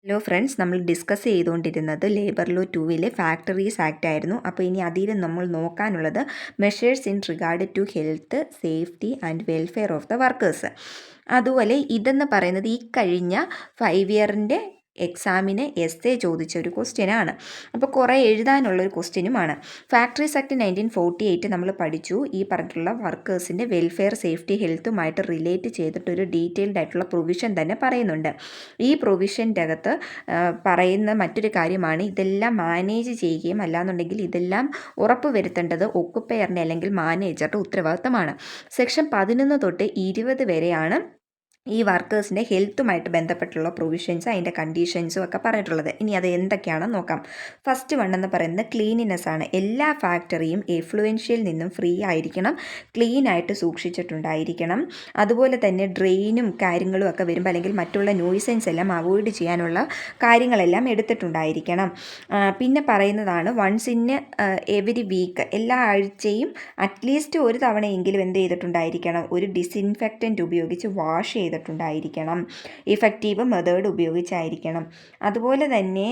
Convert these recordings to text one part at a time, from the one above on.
Hello friends, നമ്മൾ discuss ചെയ്തുകൊണ്ടിരുന്നത് labour law 2 factories act ആയിരുന്നു. അപ്പോൾ ഇനി അതിൽ നമ്മൾ നോക്കാനുള്ളത് measures in regard to health, safety and welfare of the workers. അതുപോലെ ഇതെന്ന് പറയുന്നത് ഈ കഴിഞ്ഞ 5 ഇയറിൻ്റെ എക്സാമിന് എസ്സേ ചോദിച്ച ഒരു ക്വസ്റ്റ്യനാണ്. അപ്പോൾ കുറേ എഴുതാനുള്ളൊരു ക്വസ്റ്റ്യനുമാണ്. ഫാക്ടറീസ് ആക്ട് 1948 നമ്മൾ പഠിച്ചു. ഈ പറഞ്ഞിട്ടുള്ള വർക്കേഴ്സിൻ്റെ വെൽഫെയർ, സേഫ്റ്റി, ഹെൽത്തുമായിട്ട് റിലേറ്റ് ചെയ്തിട്ടൊരു ഡീറ്റെയിൽഡ് ആയിട്ടുള്ള പ്രൊവിഷൻ തന്നെ പറയുന്നുണ്ട്. ഈ പ്രൊവിഷൻ്റെ അകത്ത് പറയുന്ന മറ്റൊരു കാര്യമാണ് ഇതെല്ലാം മാനേജ് ചെയ്യുകയും അല്ലാന്നുണ്ടെങ്കിൽ ഇതെല്ലാം ഉറപ്പ് വരുത്തേണ്ടത് ഒക്കുപ്പയറിൻ്റെ അല്ലെങ്കിൽ മാനേജറുടെ ഉത്തരവാദിത്തമാണ്. സെക്ഷൻ 11 തൊട്ട് 20 വരെയാണ് ഈ വർക്കേഴ്സിൻ്റെ ഹെൽത്തുമായിട്ട് ബന്ധപ്പെട്ടുള്ള പ്രൊവിഷൻസ്, അതിൻ്റെ കണ്ടീഷൻസും ഒക്കെ പറഞ്ഞിട്ടുള്ളത്. ഇനി അത് എന്തൊക്കെയാണെന്ന് നോക്കാം. ഫസ്റ്റ് വൺ എന്ന് പറയുന്നത് ക്ലീനിനെസ് ആണ്. എല്ലാ ഫാക്ടറിയും എഫ്ലുവൻഷ്യയിൽ നിന്നും ഫ്രീ ആയിരിക്കണം, ക്ലീൻ ആയിട്ട് സൂക്ഷിച്ചിട്ടുണ്ടായിരിക്കണം. അതുപോലെ തന്നെ ഡ്രെയിനും കാര്യങ്ങളും ഒക്കെ വരുമ്പോൾ അല്ലെങ്കിൽ മറ്റുള്ള നോയ്സൻസ് എല്ലാം അവോയ്ഡ് ചെയ്യാനുള്ള കാര്യങ്ങളെല്ലാം എടുത്തിട്ടുണ്ടായിരിക്കണം. പിന്നെ പറയുന്നതാണ് വൺസ് ഇൻ എവരി വീക്ക്, എല്ലാ ആഴ്ചയും അറ്റ്ലീസ്റ്റ് ഒരു തവണയെങ്കിലും എന്ത് ചെയ്തിട്ടുണ്ടായിരിക്കണം, ഒരു ഡിസിൻഫെക്റ്റൻറ്റ് ഉപയോഗിച്ച് വാഷ് ചെയ്തിട്ടുണ്ടായിരിക്കണം. ഇഫക്റ്റീവ് മെത്തേഡ് ഉപയോഗിച്ചായിരിക്കണം. അതുപോലെ തന്നെ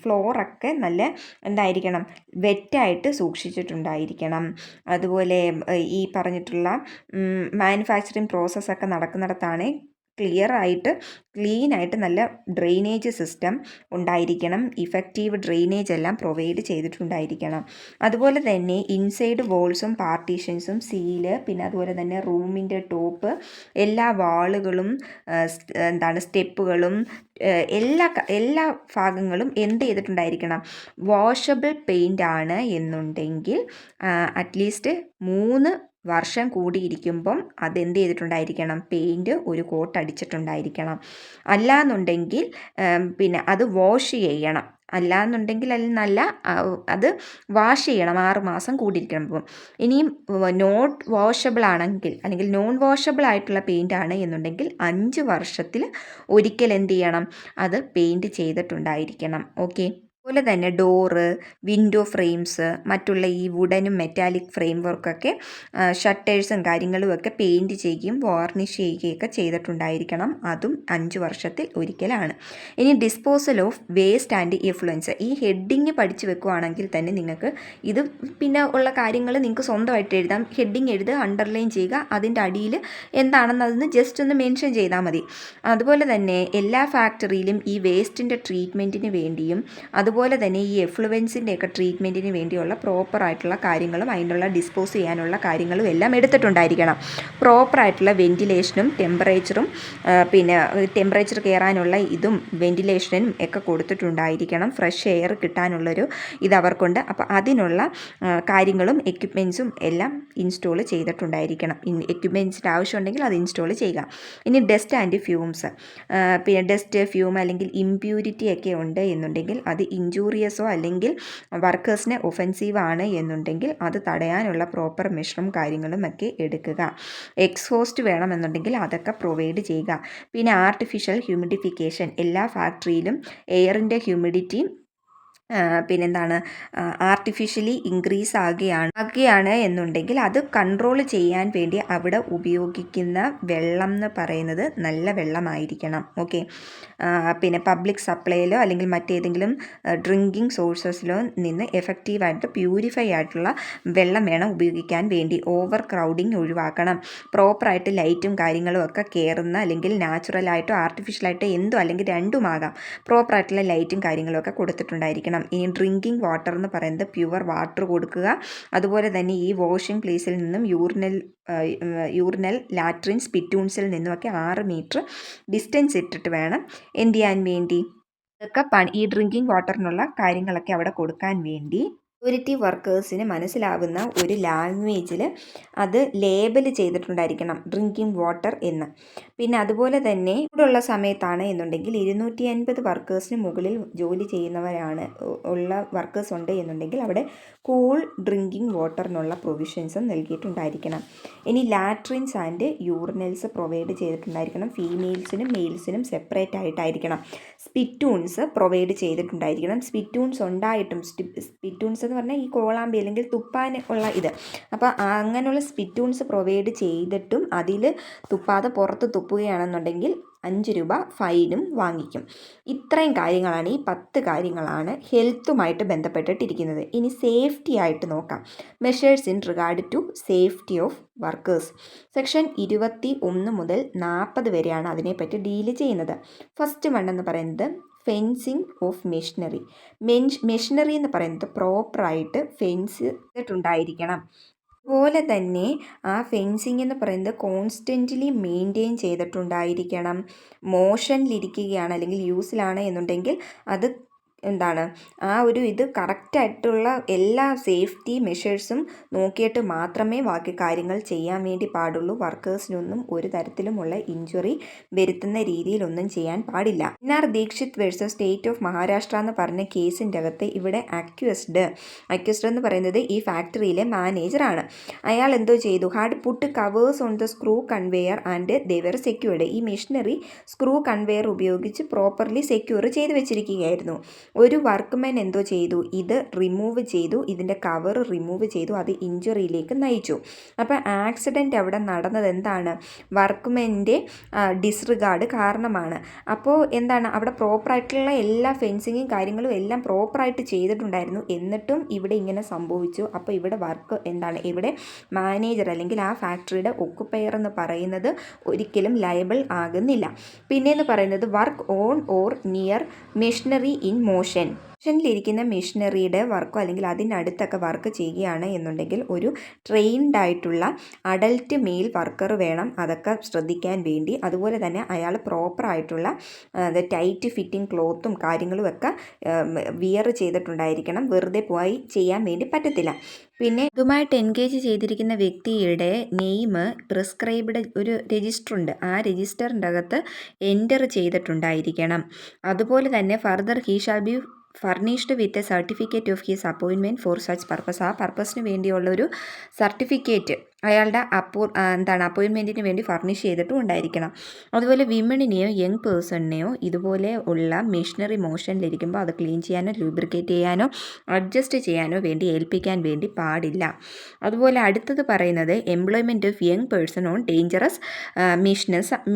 ഫ്ലോറൊക്കെ നല്ല എന്തായിരിക്കണം, വെറ്റായിട്ട് സൂക്ഷിച്ചിട്ടുണ്ടായിരിക്കണം. അതുപോലെ ഈ പറഞ്ഞിട്ടുള്ള മാനുഫാക്ചറിങ് പ്രോസസ്സൊക്കെ നടക്കുന്നിടത്താണ് ക്ലീൻ ആയിട്ട് നല്ല ഡ്രെയിനേജ് സിസ്റ്റം ഉണ്ടായിരിക്കണം. ഇഫക്റ്റീവ് ഡ്രെയിനേജ് എല്ലാം പ്രൊവൈഡ് ചെയ്തിട്ടുണ്ടായിരിക്കണം. അതുപോലെ തന്നെ ഇൻസൈഡ് വോൾസും പാർട്ടീഷൻസും സീല്, പിന്നെ അതുപോലെ തന്നെ റൂമിൻ്റെ ടോപ്പ്, എല്ലാ വാളുകളും സ്റ്റെപ്പുകളും എല്ലാ ഭാഗങ്ങളും എന്ത് ചെയ്തിട്ടുണ്ടായിരിക്കണം, വാഷബിൾ പെയിൻ്റ് ആണ് എന്നുണ്ടെങ്കിൽ അറ്റ്ലീസ്റ്റ് 3 വർഷം കൂടിയിരിക്കുമ്പം അതെന്ത് ചെയ്തിട്ടുണ്ടായിരിക്കണം, പെയിൻറ്റ് ഒരു കോട്ട് അടിച്ചിട്ടുണ്ടായിരിക്കണം. അല്ലാന്നുണ്ടെങ്കിൽ പിന്നെ അത് വാഷ് ചെയ്യണം. അല്ലാന്നുണ്ടെങ്കിൽ അത് വാഷ് ചെയ്യണം 6 മാസം കൂടിയിരിക്കണം. ഇനിയും നോട്ട് വാഷബിൾ ആണെങ്കിൽ അല്ലെങ്കിൽ നോൺ വാഷബിൾ ആയിട്ടുള്ള പെയിൻ്റ് ആണ് എന്നുണ്ടെങ്കിൽ 5 വർഷത്തിൽ ഒരിക്കൽ എന്ത് ചെയ്യണം, അത് പെയിൻറ്റ് ചെയ്തിട്ടുണ്ടായിരിക്കണം. ഓക്കെ. അതുപോലെ തന്നെ ഡോറ്, വിൻഡോ ഫ്രെയിംസ്, മറ്റുള്ള ഈ വുഡനും മെറ്റാലിക് ഫ്രെയിം വർക്കൊക്കെ ഷട്ടേഴ്സും കാര്യങ്ങളും ഒക്കെ പെയിൻറ്റ് ചെയ്യുകയും വാർണിഷ് ചെയ്യുകയൊക്കെ ചെയ്തിട്ടുണ്ടായിരിക്കണം. അതും 5 വർഷത്തിൽ ഒരിക്കലാണ്. ഇനി disposal of waste and effluents, ഈ ഹെഡിങ് പഠിച്ചു വെക്കുകയാണെങ്കിൽ തന്നെ നിങ്ങൾക്ക് ഇത് പിന്നെ ഉള്ള കാര്യങ്ങൾ നിങ്ങൾക്ക് സ്വന്തമായിട്ട് എഴുതാം. ഹെഡിങ് എഴുതുക, അണ്ടർലൈൻ ചെയ്യുക, അതിൻ്റെ അടിയിൽ എന്താണെന്ന് അതിന് ജസ്റ്റ് ഒന്ന് മെൻഷൻ ചെയ്താൽ മതി. അതുപോലെ തന്നെ എല്ലാ ഫാക്ടറിയിലും ഈ വേസ്റ്റിൻ്റെ ട്രീറ്റ്മെൻറ്റിന് വേണ്ടിയും അതുപോലെ തന്നെ ഈ എഫ്ലുവൻസിൻ്റെയൊക്കെ ട്രീറ്റ്മെൻറ്റിന് വേണ്ടിയുള്ള പ്രോപ്പറായിട്ടുള്ള കാര്യങ്ങളും അതിനുള്ള ഡിസ്പോസ് ചെയ്യാനുള്ള കാര്യങ്ങളും എല്ലാം എടുത്തിട്ടുണ്ടായിരിക്കണം. പ്രോപ്പറായിട്ടുള്ള വെൻറ്റിലേഷനും ടെമ്പറേച്ചറും പിന്നെ ടെമ്പറേച്ചർ കയറാനുള്ള ഇതും വെൻറ്റിലേഷനും ഒക്കെ കൊടുത്തിട്ടുണ്ടായിരിക്കണം. ഫ്രഷ് എയർ കിട്ടാനുള്ളൊരു ഇത് അവർക്കുണ്ട്. അപ്പോൾ അതിനുള്ള കാര്യങ്ങളും എക്യുപ്മെൻസും എല്ലാം ഇൻസ്റ്റോൾ ചെയ്തിട്ടുണ്ടായിരിക്കണം. എക്യുപ്മെൻസിൻ്റെ ആവശ്യമുണ്ടെങ്കിൽ അത് ഇൻസ്റ്റോൾ ചെയ്യുക. ഇനി ഡസ്റ്റ് ആൻഡ് ഫ്യൂംസ്, പിന്നെ ഡസ്റ്റ്, ഫ്യൂം അല്ലെങ്കിൽ ഇമ്പ്യൂരിറ്റി ഒക്കെ ഉണ്ട് എന്നുണ്ടെങ്കിൽ അത് ഇഞ്ചൂറിയസോ അല്ലെങ്കിൽ വർക്കേഴ്സിനെ ഒഫൻസീവ് ആണ് എന്നുണ്ടെങ്കിൽ അത് തടയാനുള്ള പ്രോപ്പർ മെഷറും കാര്യങ്ങളും ഒക്കെ എടുക്കുക. എക്സോസ്റ്റ് വേണമെന്നുണ്ടെങ്കിൽ അതൊക്കെ പ്രൊവൈഡ് ചെയ്യുക. പിന്നെ ആർട്ടിഫിഷ്യൽ ഹ്യൂമിഡിഫിക്കേഷൻ, എല്ലാ ഫാക്ടറിയിലും എയറിൻ്റെ ഹ്യൂമിഡിറ്റി പിന്നെന്താണ് ആർട്ടിഫിഷ്യലി ഇൻക്രീസ് ആകുകയാണ് എന്നുണ്ടെങ്കിൽ അത് കൺട്രോൾ ചെയ്യാൻ വേണ്ടി അവിടെ ഉപയോഗിക്കുന്ന വെള്ളം എന്ന് പറയുന്നത് നല്ല വെള്ളമായിരിക്കണം. ഓക്കെ. പിന്നെ പബ്ലിക് സപ്ലൈയിലോ അല്ലെങ്കിൽ മറ്റേതെങ്കിലും ഡ്രിങ്കിങ് സോഴ്സസിലോ നിന്ന് എഫക്റ്റീവായിട്ട് പ്യൂരിഫൈ ആയിട്ടുള്ള വെള്ളം വേണം ഉപയോഗിക്കാൻ വേണ്ടി. ഓവർ ക്രൗഡിങ് ഒഴിവാക്കണം. പ്രോപ്പറായിട്ട് ലൈറ്റും കാര്യങ്ങളും ഒക്കെ കയറുന്ന അല്ലെങ്കിൽ നാച്ചുറലായിട്ടോ ആർട്ടിഫിഷ്യലായിട്ടോ എന്തോ അല്ലെങ്കിൽ രണ്ടുമാകാം, പ്രോപ്പറായിട്ടുള്ള ലൈറ്റും കാര്യങ്ങളും ഒക്കെ കൊടുത്തിട്ടുണ്ടായിരിക്കണം. ഇനി ഡ്രിങ്കിങ് വാട്ടർ എന്ന് പറയുന്നത് പ്യുവർ വാട്ടർ കൊടുക്കുക. അതുപോലെ തന്നെ ഈ വാഷിംഗ് പ്ലേസിൽ നിന്നും യൂറിനൽ ലാട്രിൻ സ്പിറ്റൂൺസിൽ നിന്നുമൊക്കെ 6 മീറ്റർ ഡിസ്റ്റൻസ് ഇട്ടിട്ട് വേണം എന്ത് ചെയ്യാൻ വേണ്ടി, ഇതൊക്കെ ഈ ഡ്രിങ്കിങ് വാട്ടറിനുള്ള കാര്യങ്ങളൊക്കെ അവിടെ കൊടുക്കാൻ വേണ്ടി സെക്യൂരിറ്റി വർക്കേഴ്സിന് മനസ്സിലാവുന്ന ഒരു ലാംഗ്വേജിൽ അത് ലേബൽ ചെയ്തിട്ടുണ്ടായിരിക്കണം, ഡ്രിങ്കിങ് വാട്ടർ എന്ന്. പിന്നെ അതുപോലെ തന്നെ ഇവിടെയുള്ള സമയത്താണ് എന്നുണ്ടെങ്കിൽ 250 വർക്കേഴ്സിന് മുകളിൽ ജോലി ചെയ്യുന്നവരാണ് ഉള്ള വർക്കേഴ്സ് ഉണ്ട് എന്നുണ്ടെങ്കിൽ അവിടെ കൂൾ ഡ്രിങ്കിങ് വാട്ടറിനുള്ള പ്രൊവിഷൻസും നൽകിയിട്ടുണ്ടായിരിക്കണം. ഇനി ലാട്രിൻസ് ആൻഡ് യൂറിനൽസ് പ്രൊവൈഡ് ചെയ്തിട്ടുണ്ടായിരിക്കണം. ഫീമെയിൽസിനും മെയിൽസിനും സെപ്പറേറ്റ് ആയിട്ടായിരിക്കണം. സ്പിറ്റൂൺസ് പ്രൊവൈഡ് ചെയ്തിട്ടുണ്ടായിരിക്കണം. സ്പിറ്റൂൺസ് ഉണ്ടായിട്ടും സ്പിറ്റൂൺസ് എന്ന് പറഞ്ഞാൽ ഈ കോളാമ്പി അല്ലെങ്കിൽ തുപ്പാൻ ഉള്ള ഇത്, അപ്പോൾ അങ്ങനെയുള്ള സ്പിറ്റൂൺസ് പ്രൊവൈഡ് ചെയ്തിട്ടും അതിൽ തുപ്പാതെ പുറത്ത് തുപ്പുകയാണെന്നുണ്ടെങ്കിൽ 5 രൂപ ഫൈനും വാങ്ങിക്കും. ഇത്രയും കാര്യങ്ങളാണ്, ഈ 10 കാര്യങ്ങളാണ് ഹെൽത്തുമായിട്ട് ബന്ധപ്പെട്ടിട്ടിരിക്കുന്നത്. ഇനി സേഫ്റ്റി ആയിട്ട് നോക്കാം. Measures in regard to safety of workers. Section 21 മുതൽ 40 വരെയാണ് അതിനെപ്പറ്റി ഡീല് ചെയ്യുന്നത്. ഫസ്റ്റ് വൺ എന്ന് പറയുന്നത് ഫെൻസിങ് ഓഫ് മെഷീനറി. മെഷീനറി എന്ന് പറയുന്നത് പ്രോപ്പറായിട്ട് ഫെൻസ് ചെയ്തിട്ടുണ്ടായിരിക്കണം. അതുപോലെ തന്നെ ആ ഫെൻസിങ് എന്ന് പറയുന്നത് കോൺസ്റ്റൻ്റ്ലി മെയിൻറ്റെയിൻ ചെയ്തിട്ടുണ്ടായിരിക്കണം. മോഷനിലിരിക്കുകയാണ് അല്ലെങ്കിൽ യൂസിലാണ് എന്നുണ്ടെങ്കിൽ അത് ആ ഒരു ഇത് കറക്റ്റായിട്ടുള്ള എല്ലാ സേഫ്റ്റി മെഷേഴ്സും നോക്കിയിട്ട് മാത്രമേ ബാക്കി കാര്യങ്ങൾ ചെയ്യാൻ വേണ്ടി പാടുള്ളൂ. വർക്കേഴ്സിനൊന്നും ഒരു തരത്തിലുമുള്ള ഇഞ്ചുറി വരുത്തുന്ന രീതിയിലൊന്നും ചെയ്യാൻ പാടില്ല. NR Dikshit versus state of Maharashtra എന്ന് പറഞ്ഞ കേസിൻ്റെ അകത്ത് ഇവിടെ അക്യൂസ്ഡ് എന്ന് പറയുന്നത് ഈ ഫാക്ടറിയിലെ മാനേജറാണ്. അയാൾ എന്തോ ചെയ്തു, had put covers on the screw conveyor and they were secured. ഈ മെഷീനറി സ്ക്രൂ കൺവെയർ ഉപയോഗിച്ച് പ്രോപ്പർലി സെക്യൂർ ചെയ്ത് വെച്ചിരിക്കുകയായിരുന്നു. ഒരു വർക്ക്മാൻ എന്തോ ചെയ്തു, ഇത് റിമൂവ് ചെയ്തു, ഇതിൻ്റെ കവർ റിമൂവ് ചെയ്തു, അത് ഇഞ്ചുറിയിലേക്ക് നയിച്ചു. അപ്പോൾ ആക്സിഡൻറ്റ് അവിടെ നടന്നത് എന്താണ്, വർക്ക്മാൻ്റെ ഡിസ്റിഗാർഡ് കാരണമാണ്. അപ്പോൾ അവിടെ പ്രോപ്പറായിട്ടുള്ള എല്ലാ ഫെൻസിങ്ങും കാര്യങ്ങളും എല്ലാം പ്രോപ്പറായിട്ട് ചെയ്തിട്ടുണ്ടായിരുന്നു, എന്നിട്ടും ഇവിടെ ഇങ്ങനെ സംഭവിച്ചു. അപ്പോൾ ഇവിടെ ഇവിടെ മാനേജർ അല്ലെങ്കിൽ ആ ഫാക്ടറിയുടെ ഒക്കുപ്പയർ എന്ന് പറയുന്നത് ഒരിക്കലും ലയബിൾ ആകുന്നില്ല. പിന്നെയെന്ന് പറയുന്നത് work on or near machinery in മോഷനിലിരിക്കുന്ന മെഷീനറിയുടെ വർക്കോ അല്ലെങ്കിൽ അതിനടുത്തൊക്കെ വർക്ക് ചെയ്യുകയാണ് എന്നുണ്ടെങ്കിൽ ഒരു ട്രെയിൻഡ് ആയിട്ടുള്ള അഡൽട്ട് മെയിൽ വർക്കർ വേണം അതൊക്കെ ശ്രദ്ധിക്കാൻ വേണ്ടി. അതുപോലെ തന്നെ അയാൾ പ്രോപ്പറായിട്ടുള്ള ടൈറ്റ് ഫിറ്റിംഗ് ക്ലോത്തും കാര്യങ്ങളും ഒക്കെ വിയർ ചെയ്തിട്ടുണ്ടായിരിക്കണം. വെറുതെ പോയി ചെയ്യാൻ വേണ്ടി പറ്റത്തില്ല. പിന്നെ ഇതുമായിട്ട് എൻഗേജ് ചെയ്തിരിക്കുന്ന വ്യക്തിയുടെ നെയിം പ്രിസ്ക്രൈബ്ഡ് ഒരു രജിസ്റ്റർ ഉണ്ട്, ആ രജിസ്റ്ററിൻ്റെ അകത്ത് എൻ്റർ ചെയ്തിട്ടുണ്ടായിരിക്കണം. അതുപോലെ തന്നെ further he shall be furnished with a certificate of his appointment for such purpose. ആ പർപ്പസിന് വേണ്ടിയുള്ളൊരു സർട്ടിഫിക്കറ്റ് അയാളുടെ അപ്പോയിൻമെൻറ്റിന് വേണ്ടി ഫർണിഷ് ചെയ്തിട്ടും ഉണ്ടായിരിക്കണം. അതുപോലെ വിമണിനെയോ യങ് പേഴ്സണിനെയോ ഇതുപോലെ ഉള്ള മെഷീനറി മോഷനിലിരിക്കുമ്പോൾ അത് ക്ലീൻ ചെയ്യാനോ ലൂബ്രിക്കേറ്റ് ചെയ്യാനോ അഡ്ജസ്റ്റ് ചെയ്യാനോ വേണ്ടി ഏൽപ്പിക്കാൻ വേണ്ടി പാടില്ല. അതുപോലെ അടുത്തത് പറയുന്നത് employment of young person on dangerous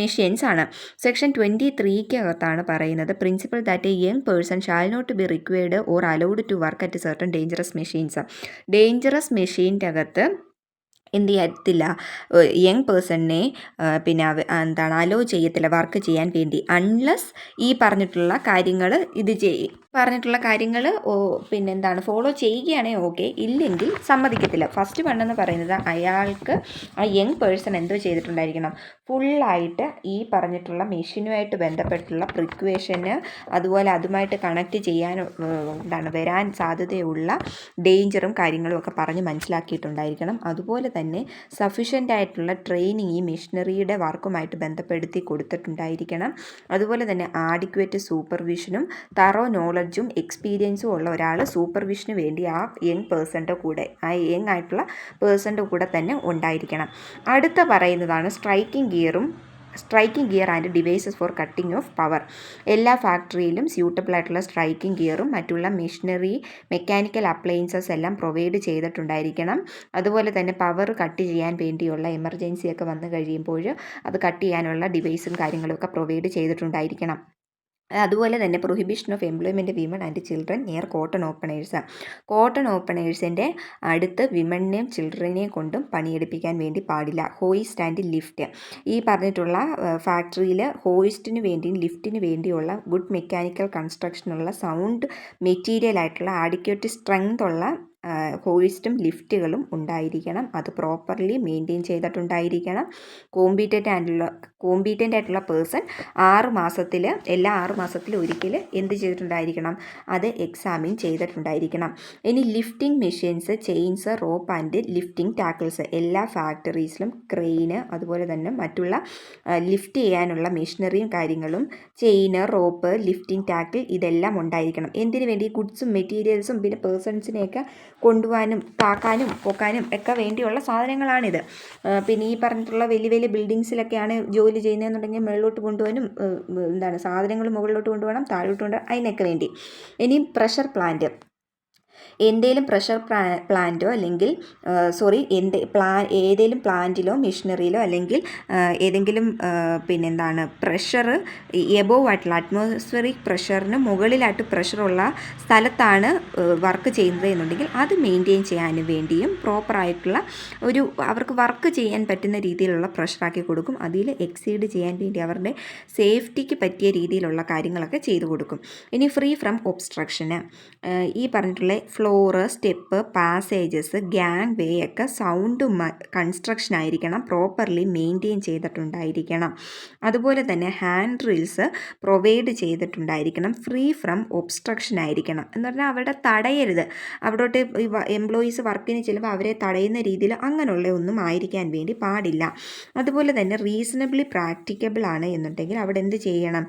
machines ആണ്. സെക്ഷൻ 23 അകത്താണ് പറയുന്നത് principle that a young person shall not be required or allowed to work at certain dangerous machines. Dangerous മെഷീൻ്റെ അകത്ത് എന്ത് ചെയ്യത്തില്ല, യങ് പേഴ്സണിനെ അലോ ചെയ്യത്തില്ല വർക്ക് ചെയ്യാൻ വേണ്ടി, അൺലെസ് ഈ പറഞ്ഞിട്ടുള്ള കാര്യങ്ങൾ ഫോളോ ചെയ്യുകയാണെങ്കിൽ ഓക്കെ, ഇല്ലെങ്കിൽ സമ്മതിക്കത്തില്ല. ഫസ്റ്റ് വണ്ണെന്ന് പറയുന്നത് അയാൾക്ക് ആ യങ് പേഴ്സൺ എന്തോ ചെയ്തിട്ടുണ്ടായിരിക്കണം, ഫുള്ളായിട്ട് ഈ പറഞ്ഞിട്ടുള്ള മെഷീനുമായിട്ട് ബന്ധപ്പെട്ടുള്ള പ്രിക്വേഷന് അതുപോലെ അതുമായിട്ട് കണക്ട് ചെയ്യാൻ വരാൻ സാധ്യതയുള്ള ഡേഞ്ചറും കാര്യങ്ങളും ഒക്കെ പറഞ്ഞ് മനസ്സിലാക്കിയിട്ടുണ്ടായിരിക്കണം. അതുപോലെ തന്നെ സഫീഷ്യൻ്റ് ആയിട്ടുള്ള ട്രെയിനിങ് ഈ മെഷീനറിയുടെ വർക്കുമായിട്ട് ബന്ധപ്പെടുത്തി കൊടുത്തിട്ടുണ്ടായിരിക്കണം. അതുപോലെ തന്നെ ആഡിക്വേറ്റ് സൂപ്പർവിഷനും തറോ നോളജും എക്സ്പീരിയൻസും ഉള്ള ഒരാൾ സൂപ്പർവിഷന് വേണ്ടി ആ യങ് പേഴ്സൻ്റെ കൂടെ, ആ യങ് ആയിട്ടുള്ള പേഴ്സൻ്റെ കൂടെ തന്നെ ഉണ്ടായിരിക്കണം. അടുത്ത പറയുന്നതാണ് striking gear and devices for cutting of power. എല്ലാ ഫാക്ടറിയിലും സ്യൂട്ടബിൾ ആയിട്ടുള്ള സ്ട്രൈക്കിംഗ് ഗിയറും മറ്റുള്ള മെക്കാനിക്കൽ അപ്ലയൻസസ് എല്ലാം പ്രൊവൈഡ് ചെയ്തിട്ടുണ്ടായിരിക്കണം. അതുപോലെ തന്നെ പവർ കട്ട് ചെയ്യാൻ വേണ്ടിയുള്ള എമർജൻസിയൊക്കെ വന്നു കഴിയുമ്പോൾ അത് കട്ട് ചെയ്യാനുള്ള ഡിവൈസും കാര്യങ്ങളൊക്കെ പ്രൊവൈഡ് ചെയ്തിട്ടുണ്ടായിരിക്കണം. അതുപോലെ തന്നെ prohibition of employment women and children near cotton ഓപ്പണേഴ്സിൻ്റെ അടുത്ത് വിമണിനെയും ചിൽഡ്രനെയും കൊണ്ടും പണിയെടുപ്പിക്കാൻ വേണ്ടി പാടില്ല. ഹോയിസ്റ്റ് ആൻഡ് ലിഫ്റ്റ്, ഈ പറഞ്ഞിട്ടുള്ള ഫാക്ടറിയിൽ ഹോയിസ്റ്റിന് വേണ്ടിയും ലിഫ്റ്റിന് വേണ്ടിയുള്ള ഗുഡ് മെക്കാനിക്കൽ കൺസ്ട്രക്ഷനുള്ള സൗണ്ട് മെറ്റീരിയൽ ആയിട്ടുള്ള ആഡിക്വേറ്റ് സ്ട്രെങ്ത് ഉള്ള ഹോയിസ്റ്റും ലിഫ്റ്റുകളും ഉണ്ടായിരിക്കണം. അത് പ്രോപ്പർലി മെയിൻറ്റെയിൻ ചെയ്തിട്ടുണ്ടായിരിക്കണം. കോമ്പീറ്റൻ്റ് ആയിട്ടുള്ള പേഴ്സൺ എല്ലാ 6 മാസത്തിലും ഒരിക്കൽ എന്ത് ചെയ്തിട്ടുണ്ടായിരിക്കണം, അത് എക്സാമിൻ ചെയ്തിട്ടുണ്ടായിരിക്കണം. ഇനി lifting machines, chains, rope and lifting tackles, എല്ലാ ഫാക്ടറീസിലും ക്രെയിന് അതുപോലെ തന്നെ മറ്റുള്ള ലിഫ്റ്റ് ചെയ്യാനുള്ള മെഷീനറിയും കാര്യങ്ങളും, ചെയിന്, റോപ്പ്, ലിഫ്റ്റിംഗ് ടാക്കിൾ ഇതെല്ലാം ഉണ്ടായിരിക്കണം. എന്തിനു വേണ്ടി, ഗുഡ്സും മെറ്റീരിയൽസും പിന്നെ പേഴ്സൺസിനെയൊക്കെ കൊണ്ടുപോകാനും താക്കാനും പൊക്കാനും ഒക്കെ വേണ്ടിയുള്ള സാധനങ്ങളാണിത്. പിന്നെ ഈ പറഞ്ഞിട്ടുള്ള വലിയ വലിയ ബിൽഡിങ്സിലൊക്കെയാണ് ജോലി ചെയ്യുന്നതെന്നുണ്ടെങ്കിൽ മുകളിലോട്ട് കൊണ്ടുപോകാനും സാധനങ്ങൾ മുകളിലോട്ട് കൊണ്ടുപോകണം, താഴോട്ട് കൊണ്ടുപോകണം, അതിനൊക്കെ വേണ്ടി. ഇനി പ്രഷർ പ്ലാന്റ്, എന്തേലും പ്രഷർ പ്ലാന്റോ അല്ലെങ്കിൽ ഏതെങ്കിലും പ്ലാന്റിലോ മെഷീനറിയിലോ അല്ലെങ്കിൽ ഏതെങ്കിലും പിന്നെന്താണ് പ്രഷർ എബോവ് ആയിട്ടുള്ള അറ്റ്മോസ്ഫിയറിക് പ്രഷറിന് മുകളിലായിട്ട് പ്രഷറുള്ള സ്ഥലത്താണ് വർക്ക് ചെയ്യുന്നത് എന്നുണ്ടെങ്കിൽ അത് മെയിൻറ്റെയിൻ ചെയ്യാൻ വേണ്ടിയും പ്രോപ്പറായിട്ടുള്ള അവർക്ക് വർക്ക് ചെയ്യാൻ പറ്റുന്ന രീതിയിലുള്ള പ്രഷറാക്കി കൊടുക്കും. അതിൽ എക്സീഡ് ചെയ്യാൻ വേണ്ടി അവരുടെ സേഫ്റ്റിക്ക് പറ്റിയ രീതിയിലുള്ള കാര്യങ്ങളൊക്കെ ചെയ്തു കൊടുക്കും. ഇനി ഫ്രീ ഫ്രം ഒബ്സ്ട്രക്ഷന് ഈ പറഞ്ഞിട്ടുള്ള floor, step, passages, gangway ഒക്കെ സൗണ്ട് കൺസ്ട്രക്ഷൻ ആയിരിക്കണം, പ്രോപ്പർലി മെയിൻറ്റെയിൻ ചെയ്തിട്ടുണ്ടായിരിക്കണം. അതുപോലെ തന്നെ ഹാൻഡ് റീൽസ് പ്രൊവൈഡ് ചെയ്തിട്ടുണ്ടായിരിക്കണം, ഫ്രീ ഫ്രം ഒബ്സ്ട്രക്ഷൻ ആയിരിക്കണം. എന്ന് പറഞ്ഞാൽ അവിടെ തടയരുത്, അവിടോട്ട് എംപ്ലോയീസ് വർക്കിന് ചെല്ലുമ്പോൾ അവരെ തടയുന്ന രീതിയിൽ അങ്ങനെയുള്ള ഒന്നും ആയിരിക്കാൻ വേണ്ടി പാടില്ല. അതുപോലെ തന്നെ റീസണബിളി പ്രാക്ടിക്കബിൾ ആണ് എന്നുണ്ടെങ്കിൽ അവിടെ എന്ത് ചെയ്യണം,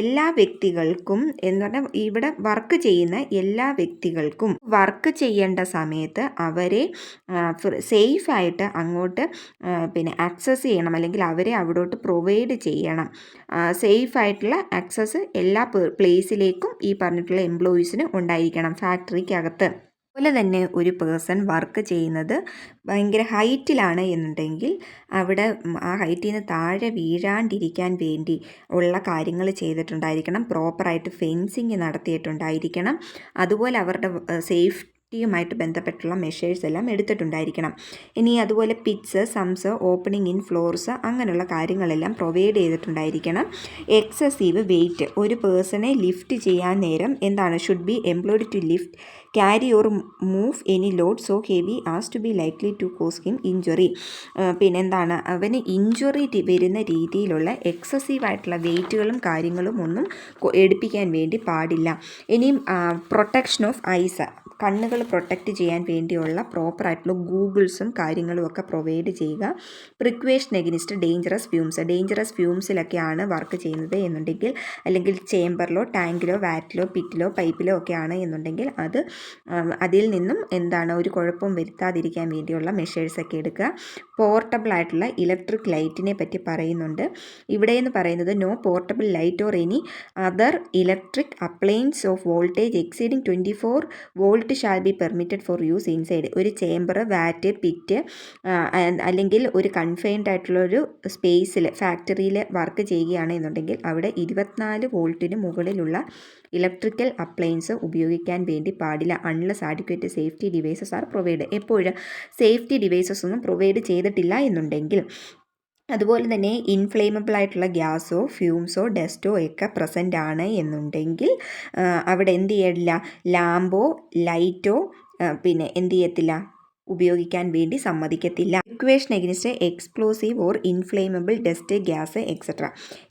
എല്ലാ വ്യക്തികൾക്കും എന്ന് പറഞ്ഞാൽ ഇവിടെ വർക്ക് ചെയ്യുന്ന എല്ലാ വ്യക്തികൾക്കും വർക്ക് ചെയ്യേണ്ട സമയത്ത് അവരെ സേഫായിട്ട് അങ്ങോട്ട് ആക്സസ് ചെയ്യണം, അല്ലെങ്കിൽ അവരെ അവിടോട്ട് പ്രൊവൈഡ് ചെയ്യണം. സേഫായിട്ടുള്ള ആക്സസ് എല്ലാ പ്ലേസിലേക്കും ഈ പറഞ്ഞിട്ടുള്ള എംപ്ലോയീസിന് ഉണ്ടായിരിക്കണം ഫാക്ടറിക്കകത്ത്. അതുപോലെ തന്നെ ഒരു പേഴ്സൺ വർക്ക് ചെയ്യുന്നത് ഭയങ്കര ഹൈറ്റിലാണ് എന്നുണ്ടെങ്കിൽ അവിടെ ആ ഹൈറ്റിൽ നിന്ന് താഴെ വീഴാണ്ടിരിക്കാൻ വേണ്ടി ഉള്ള കാര്യങ്ങൾ ചെയ്തിട്ടുണ്ടായിരിക്കണം, പ്രോപ്പറായിട്ട് ഫെൻസിങ് നടത്തിയിട്ടുണ്ടായിരിക്കണം. അതുപോലെ അവരുടെ സേഫ്റ്റിയുമായിട്ട് ബന്ധപ്പെട്ടുള്ള മെഷേഴ്സ് എല്ലാം എടുത്തിട്ടുണ്ടായിരിക്കണം. ഇനി അതുപോലെ പിറ്റ്സ്, സംസ്, ഓപ്പണിംഗ് ഇൻ ഫ്ലോർസ് അങ്ങനെയുള്ള കാര്യങ്ങളെല്ലാം പ്രൊവൈഡ് ചെയ്തിട്ടുണ്ടായിരിക്കണം. എക്സസീവ് വെയിറ്റ്, ഒരു പേഴ്സണെ ലിഫ്റ്റ് ചെയ്യാൻ നേരം എന്താണ്, should be employed to lift, carry or move any load so heavy as to be likely to cause him injury. പിന്നെന്താണ്, അവന് ഇഞ്ചുറി വരുന്ന രീതിയിലുള്ള എക്സസീവായിട്ടുള്ള വെയിറ്റുകളും കാര്യങ്ങളും ഒന്നും എടുപ്പിക്കാൻ വേണ്ടി പാടില്ല. ഇനിയും പ്രൊട്ടക്ഷൻ ഓഫ് ഐസ്, കണ്ണുകൾ പ്രൊട്ടക്റ്റ് ചെയ്യാൻ വേണ്ടിയുള്ള പ്രോപ്പറായിട്ടുള്ള ഗൂഗിൾസും കാര്യങ്ങളും ഒക്കെ പ്രൊവൈഡ് ചെയ്യുക. പ്രിക്വേഷൻ എഗനിസ്റ്റ് ഡേഞ്ചറസ് ഫ്യൂംസിലൊക്കെയാണ് വർക്ക് ചെയ്യുന്നത് എന്നുണ്ടെങ്കിൽ, അല്ലെങ്കിൽ ചേംബറിലോ ടാങ്കിലോ വാറ്റിലോ പിറ്റിലോ പൈപ്പിലോ ഒക്കെയാണ് എന്നുണ്ടെങ്കിൽ അതിൽ നിന്നും ഒരു കുഴപ്പവും വരുത്താതിരിക്കാൻ വേണ്ടിയുള്ള മെഷേഴ്സൊക്കെ എടുക്കുക. പോർട്ടബിൾ ആയിട്ടുള്ള ഇലക്ട്രിക് ലൈറ്റിനെ പറ്റി പറയുന്നുണ്ട്. ഇവിടെ എന്ന് പറയുന്നത് no portable light or any other electric appliance of voltage exceeding 24 volt shall be permitted for use inside. ഒരു ചേംബർ, വാറ്റ്, പിറ്റ് അല്ലെങ്കിൽ ഒരു കൺഫൈൻഡ് ആയിട്ടുള്ളൊരു സ്പേസിൽ ഫാക്ടറിയിൽ വർക്ക് ചെയ്യുകയാണ് എന്നുണ്ടെങ്കിൽ അവിടെ 24 വോൾട്ടിന് മുകളിലുള്ള ഇലക്ട്രിക്കൽ അപ്ലയൻസ് ഉപയോഗിക്കാൻ വേണ്ടി പാടില്ല. Unless adequate safety devices are provide. എപ്പോഴും സേഫ്റ്റി ഡിവൈസസ് ഒന്നും പ്രൊവൈഡ് ചെയ്തിട്ടില്ല എന്നുണ്ടെങ്കിൽ. അതുപോലെ തന്നെ ഇൻഫ്ലേമബിൾ ആയിട്ടുള്ള ഗ്യാസോ ഫ്യൂംസോ ഡസ്റ്റോ ഒക്കെ പ്രസൻ്റ് ആണ് എന്നുണ്ടെങ്കിൽ അവിടെ എന്ത് ചെയ്യില്ല, ലാമ്പോ ലൈറ്റോ എന്ത് ചെയ്യത്തില്ല, ഉപയോഗിക്കാൻ വേണ്ടി സമ്മതിക്കത്തില്ല. Equation against explosive or inflammable dust, gas etcetera.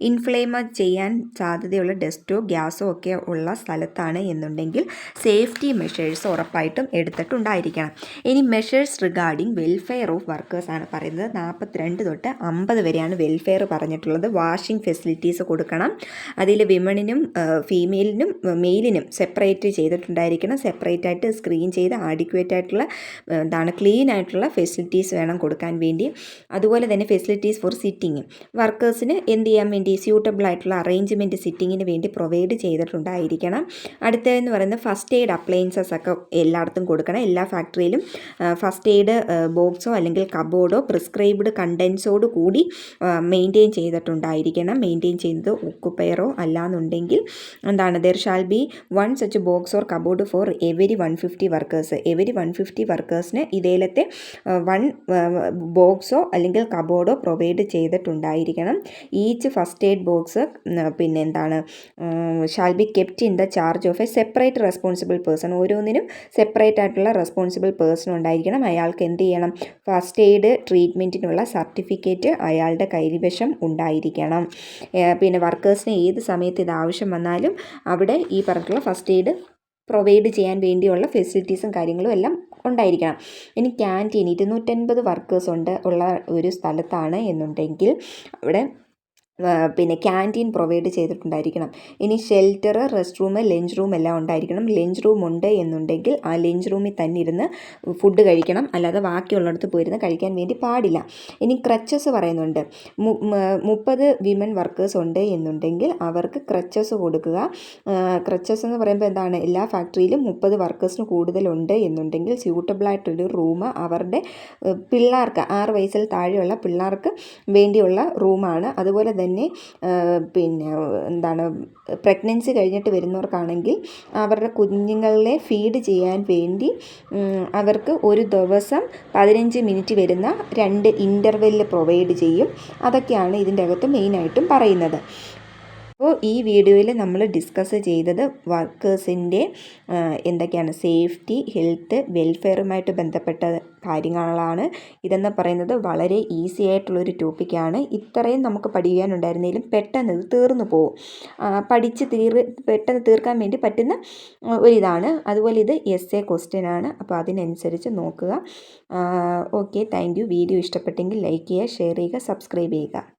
Inflame ചെയ്യാൻ സാധ്യതയുള്ള ഡസ്റ്റോ ഗ്യാസോ ഒക്കെ ഉള്ള സ്ഥലത്താണ് എന്നുണ്ടെങ്കിൽ സേഫ്റ്റി മെഷേഴ്സ് ഉറപ്പായിട്ടും എടുത്തിട്ടുണ്ടായിരിക്കണം. ഇനി measures regarding welfare of workers ആണ് പറയുന്നത്. 42 തൊട്ട് 50 വരെയാണ് വെൽഫെയർ പറഞ്ഞിട്ടുള്ളത്. വാഷിംഗ് ഫെസിലിറ്റീസ് കൊടുക്കണം, അതിൽ വിമണിനും ഫീമെയിലിനും മെയിലിനും സെപ്പറേറ്റ് ചെയ്തിട്ടുണ്ടായിരിക്കണം. സെപ്പറേറ്റ് ആയിട്ട് സ്ക്രീൻ ചെയ്ത് ആഡിക്വേറ്റ് ആയിട്ടുള്ള ക്ലീൻ ആയിട്ടുള്ള ഫെസിലിറ്റീസ് വേണം കൊടുക്കാൻ വേണ്ടി. അതുപോലെ തന്നെ ഫെസിലിറ്റീസ് ഫോർ സിറ്റിങ്, വർക്കേഴ്സിന് എന്ത് ചെയ്യാൻ വേണ്ടി സ്യൂട്ടബിൾ ആയിട്ടുള്ള അറേഞ്ച്മെൻറ്റ് സിറ്റിങ്ങിന് വേണ്ടി പ്രൊവൈഡ് ചെയ്തിട്ടുണ്ടായിരിക്കണം. അടുത്തതെന്ന് പറയുന്നത് ഫസ്റ്റ് എയ്ഡ് അപ്ലയൻസസ് ഒക്കെ എല്ലായിടത്തും കൊടുക്കണം. എല്ലാ ഫാക്ടറിയിലും ഫസ്റ്റ് എയ്ഡ് ബോക്സോ അല്ലെങ്കിൽ കബോർഡോ പ്രിസ്ക്രൈബ്ഡ് കണ്ടൻസോട് കൂടി മെയിൻറ്റെയിൻ ചെയ്തിട്ടുണ്ടായിരിക്കണം. മെയിൻറ്റെയിൻ ചെയ്യുന്നത് ഒക്കുപ്പയറോ അല്ലാന്നുണ്ടെങ്കിൽ there shall be one such box or cupboard for every 150 workers. Every 150 വർക്കേഴ്സിന് ഇതേലത്തെ 1 ബോക്സോ അല്ലെങ്കിൽ കബോർഡോ പ്രൊവൈഡ് ചെയ്തിട്ടുണ്ടായിരിക്കണം. Each first aid box shall be kept in the charge of a separate responsible person. ഓരോന്നിനും സെപ്പറേറ്റ് ആയിട്ടുള്ള റെസ്പോൺസിബിൾ പേഴ്സൺ ഉണ്ടായിരിക്കണം. അയാൾക്ക് എന്ത് ചെയ്യണം, ഫസ്റ്റ് എയ്ഡ് ട്രീറ്റ്മെൻറ്റിനുള്ള സർട്ടിഫിക്കറ്റ് അയാളുടെ കൈവശം ഉണ്ടായിരിക്കണം. വർക്കേഴ്സിന് ഏത് സമയത്ത് ഇത് ആവശ്യം വന്നാലും അവിടെ ഈ പറഞ്ഞിട്ടുള്ള ഫസ്റ്റ് എയ്ഡ് പ്രൊവൈഡ് ചെയ്യാൻ വേണ്ടിയുള്ള ഫെസിലിറ്റീസും കാര്യങ്ങളും എല്ലാം ഉണ്ടായിരിക്കണം. ഇനി ക്യാൻറ്റീൻ 250 വർക്കേഴ്സ് ഉള്ള ഒരു സ്ഥലത്താണ് എന്നുണ്ടെങ്കിൽ അവിടെ പിന്നെ ക്യാൻറ്റീൻ പ്രൊവൈഡ് ചെയ്തിട്ടുണ്ടായിരിക്കണം. ഇനി shelter, rest room, lunch room എല്ലാം ഉണ്ടായിരിക്കണം. ലഞ്ച് റൂം ഉണ്ട് എന്നുണ്ടെങ്കിൽ ആ ലഞ്ച് റൂമിൽ തന്നെ ഇരുന്ന് ഫുഡ് കഴിക്കണം, അല്ലാതെ ബാക്കിയുള്ളിടത്ത് പോയിരുന്ന് കഴിക്കാൻ വേണ്ടി പാടില്ല. ഇനി ക്രച്ചസ് പറയുന്നുണ്ട്. 30 വിമൻ വർക്കേഴ്സ് ഉണ്ട് എന്നുണ്ടെങ്കിൽ അവർക്ക് ക്രച്ചസ് കൊടുക്കുക. ക്രച്ചസ് എന്ന് പറയുമ്പോൾ എന്താണ്, എല്ലാ ഫാക്ടറിയിലും 30 വർക്കേഴ്സിന് കൂടുതലുണ്ട് എന്നുണ്ടെങ്കിൽ സ്യൂട്ടബിളായിട്ടൊരു റൂം അവരുടെ പിള്ളേർക്ക് 6 വയസ്സിൽ താഴെയുള്ള പിള്ളേർക്ക് വേണ്ടിയുള്ള റൂമാണ്. അതുപോലെ തന്നെ പിന്നെ എന്താണ്, പ്രഗ്നൻസി കഴിഞ്ഞിട്ട് വരുന്നവർക്കാണെങ്കിൽ അവരുടെ കുഞ്ഞുങ്ങളെ ഫീഡ് ചെയ്യാൻ വേണ്ടി അവർക്ക് ഒരു ദിവസം 15 മിനിറ്റ് വരുന്ന 2 ഇൻ്റർവെല്ല് പ്രൊവൈഡ് ചെയ്യും. അതൊക്കെയാണ് ഇതിൻ്റെ അകത്ത് മെയിനായിട്ടും പറയുന്നത്. അപ്പോൾ ഈ വീഡിയോയിൽ നമ്മൾ ഡിസ്കസ് ചെയ്തത് വർക്കേഴ്സിൻ്റെ എന്തൊക്കെയാണ് സേഫ്റ്റി, ഹെൽത്ത്, വെൽഫെയറുമായിട്ട് ബന്ധപ്പെട്ട കാര്യങ്ങളാണ്. ഇതെന്ന് പറയുന്നത് വളരെ ഈസി ആയിട്ടുള്ളൊരു ടോപ്പിക്കാണ്. ഇത്രയും നമുക്ക് പഠിക്കാനുണ്ടായിരുന്നെങ്കിലും പെട്ടെന്ന് ഇത് തീർന്നു പോകും. പെട്ടെന്ന് തീർക്കാൻ വേണ്ടി പറ്റുന്ന ഒരിതാണ്. അതുപോലെ ഇത് എസ്എ ക്വസ്റ്റ്യൻ ആണ്. അപ്പോൾ അതിനനുസരിച്ച് നോക്കുക. Okay, thank you. വീഡിയോ ഇഷ്ടപ്പെട്ടെങ്കിൽ ലൈക്ക് ചെയ്യുക, ഷെയർ ചെയ്യുക, സബ്സ്ക്രൈബ് ചെയ്യുക.